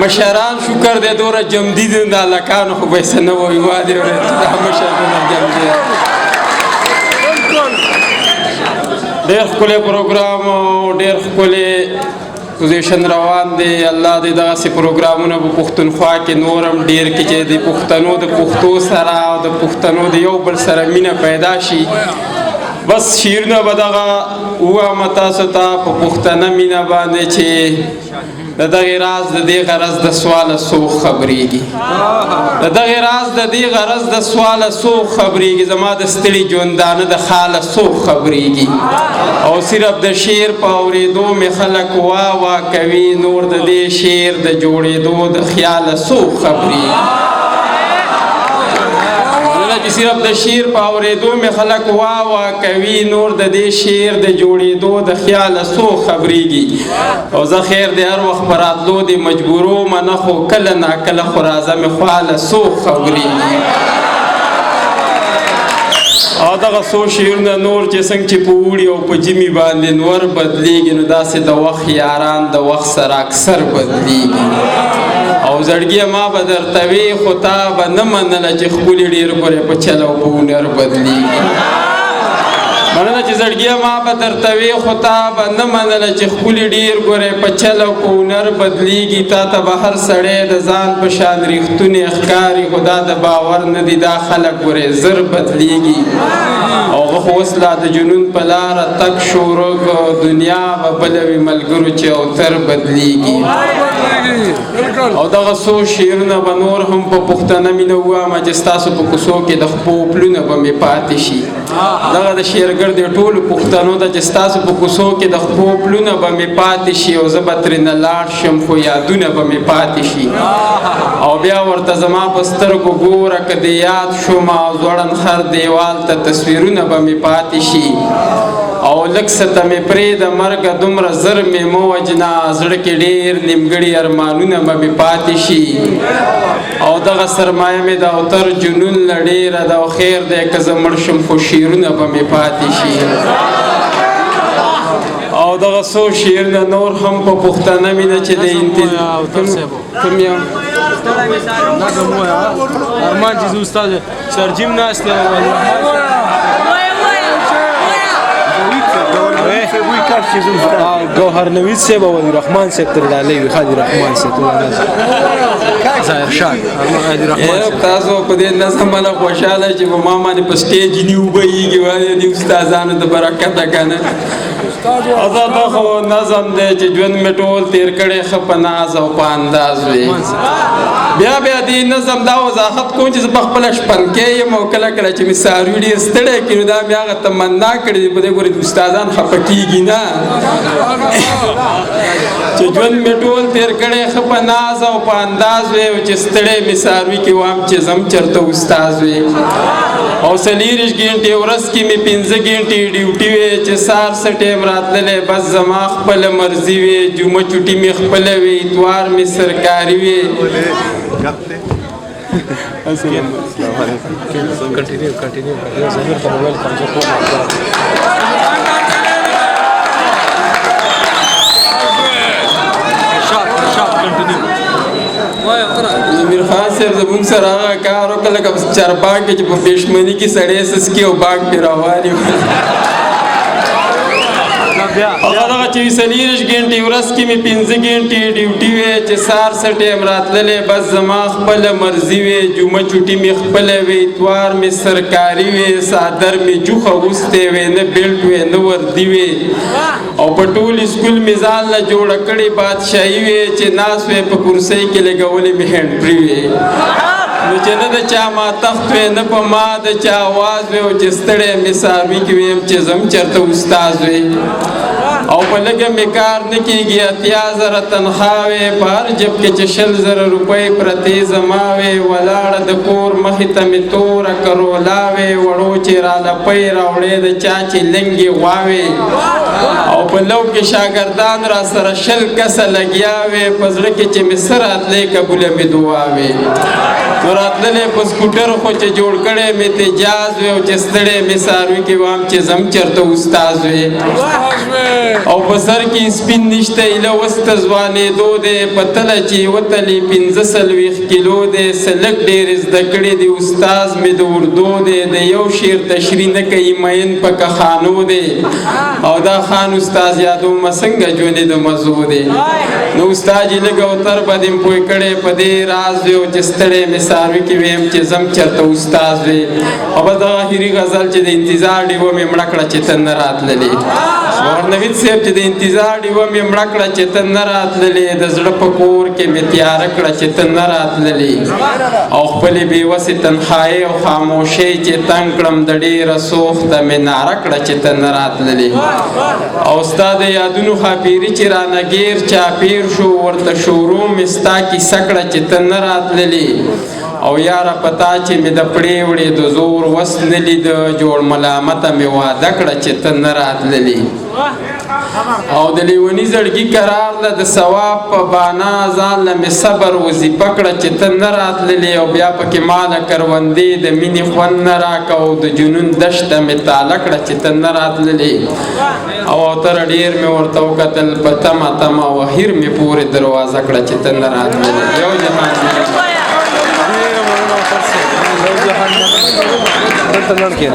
مشران شکر دی دوره جمدي دي د هلکانو خو به یې څه نه وایي وادي دا مشرونه جمدي ډېر ښکلی پروګرام او ډېر ښکلی پوزیشن روان دی. الله دې دغسې پروګرامونه په پښتونخوا کې نور هم ډېر کړي چې د پښتنو د پښتو سره او د پښتنو د یو بل سره مینه پیدا شي. بس شعرونه به دغه ووایم تاسو ته په پښتنه مینه باندې چې د دغې راز د دې غرض د سواله څوک خبرېږي د دغې راز د دې غرض د سواله څوک خبرېږي زما د ستړي ژوندانه د خاله څوک خبرېږي او صرف د شعر په اورېدو مې خلک وا وا کوي نور د دې شعر د جوړېدو د خیاله څوک خبرېږي چې صرف د شعر په اورېدو مې خلک وا وا کوي نور د دې شعر د جوړېدو د خیاله څوک خبرېږي او زه خیر د هر وخت په راتلو د مجبورو منه خو کله ناکله خو راځه مې خواله څوک خبرېږي او دغه څو شعرونه نور چې څنګه چې په اوړي او په ژمي باندې نور بدلیږي نو داسې د وخت یاران د وخت سره اکثر بدلیږي او زړګیه ما به درته وي خو تا به نه منله چې ښکلي ډېر ګورې په چل او په هنر بدلیږي مننه چې زړګیه ما به درته وي خو تا به نه منله چې ښکلي ډېر ګورې په چل او په هنر بدلیږي تا ته به هر سړی د ځان په شان ریښتونې ښکاري خو دا د باور نه دي دا خلک ګورې زر بدلیږي او هغه خو اوس لا د جنون په لاره تګ شروع دنیا به بله وي ملګرو چې اوتر بدلیږي او دغه څو شعرونه به نور هم په پښتنه مینه ووایم چې ستاسو په کوڅو کې د خپو پلونه به مې پاتې شي دغه د شعرګر د ټولو پښتنو ته چې ستاسو په کوڅو کې د خپو پلونه به مې پاتې شي او زه به ترېنه لاړ شم خو یادونه به مې پاتې شي او بیا ورته زما په سترګو ګوره که د یاد شوم او ځوړند هر دیوال ته تصویرونه به مې پاتې شي او لږ څه ته مې پرېږده مرګه دومره زر مې مه وجنه زړه کې ډېر نیمګړي ارمانونه به مې پاتې شي او دغه سرمایه مې د اوتر جنون له ډېره ده او خیر دی که زه مړ شم خو شعرونه به مې پاتې شي او دغه څو شعرونه نور هم په پښتنه مینه چې د کوم یو ارمان چې زه استاد سرجیم ناست گوهر نوید صاحب او رحمان صاحب تر ډالۍ وي خالد رحمان صاحب ظاهر شاه تاسو په دې نظم باندې خوشاله چې په ما باندې په سټیج نیو بهیږي وایي د استادانو د برکته کنه دا خو نظم دی چې ژوند مې ټول تیر کړی ښه په ناز او په انداز وي بیا دې نظم دا وضاحت کوم چې زه په خپله شپنکی یم او کله کله چې مې څاروي ډېر ستړی کړي نو دا مې هغه تمنا کړې په دې ګورې استادان خفه کېږي نه چې ژوند مې ټول تیر کړی ښه په ناز او په انداز وي او چې ستړی مې څاروي کې وام چې زم چېرته استاد وي او 40 ګنټې ورځ کې مې 15 ګنټې ډیوټي وي چې سهار څه ټایم راتللی بس زما خپله مرضي وي جمعه چوټي مې خپله وي اتوار مې سرکاري وي امیر خان صاحب زموږ سره هغه کار وکړه لکه چارباغ کې چې په پېشمني کې سړی سسکي او باغ پې روان یو هغه چې 40 ګنټې ورځ کې مې 15 ګنټې ډیوټي وي چې سهار څه ټایم راتللی بس زما خپله مرضي وي جمعه چوټي مې خپله وي اتوار مې سرکاري وي څادر مې جوخ اغوستی وي نه بیلټ وي نه وردي وي او په ټول اسکول مې ځان له جوړه کړې بادشاهي وي چې ناست وی په کرسۍ کې لګولې مې هینډ فري وي نو چې نه د چا ما تخت وی نه په ما د چا آواز وی او چې ستړی مې څاروي کې ویم چې زم چېرته استاد وی او په لږه مې کار نه کېږي 80,000 تنخوا وی په هر جب کې چې 100,000 روپۍ پرتې زما وی ولاړه د کور مخې ته مې توره کرولا وی وړو چې رالپۍ راوړې د چا چې لنګې غواوې او په لو کې شاګردان را سره 20 کسه لګیا وی په زړه کې چې مې څه راتلی قبوله مې دعا وی نو راتللی په سکوټر خو چې جوړ کړی مې تجاز وی او چې ستړی مې څاروي کې وام چې زم چېرته استاز وی او په سر کې سپین نشته ایله اوس ته ځوانېدو دی په تله چې وتلي 15 کیلو دی سلک ډېر زده کړی دی استاز مې د اردو دی د یو شعر تشریح نه کوي مین په کخانو دی او دا خان استاز یادو څنګه ژوندې د مزو دی نو استاد یې لږ اوتر به دې پوه کړی په دې راز وی او چې ستړی مې څاروي کې ویم چې زم چېرته استاز وی او بس دغه اخري غزل چې د انتظار ډیوه مې مړه کړه چې ته نه راتللې ګورنر نوید صاحب چې د انتظار ډیوه مې مړه کړه چې ته نه راتللې د زړه په کور کې مې تیاره کړه چې ته نه راتللې او خپلې بېوسې تنخایۍ او خاموشۍ چې تنګ کړم د ډېره سوخته مې ناره کړه چې ته نه راتللې او ستا د یادونو خاپیري چې رانه ګیر چاپیر شو ورته شورو مې ستا کیسه کړه چې ته نه راتللې او یاره پتا چې مې د پړې وړې د زور وس نه لیده جوړ ملامته مې واده کړه چې ته نه راتللې او د لیوني زړګي قرار ده د ثواب په بانا ځان له مې صبر وظیفه کړه چې ته نه راتللې او بیا پکې ماله کروندې د مینې خوند نه راکه او د جنون دشته مې تاله کړه چې ته نه راتللې او تر ډېر مې ورته وکتل په تمه تمه او اخر مې پورې دروازه کړه چې ته نه راتللې یو جهان دلته لړ کې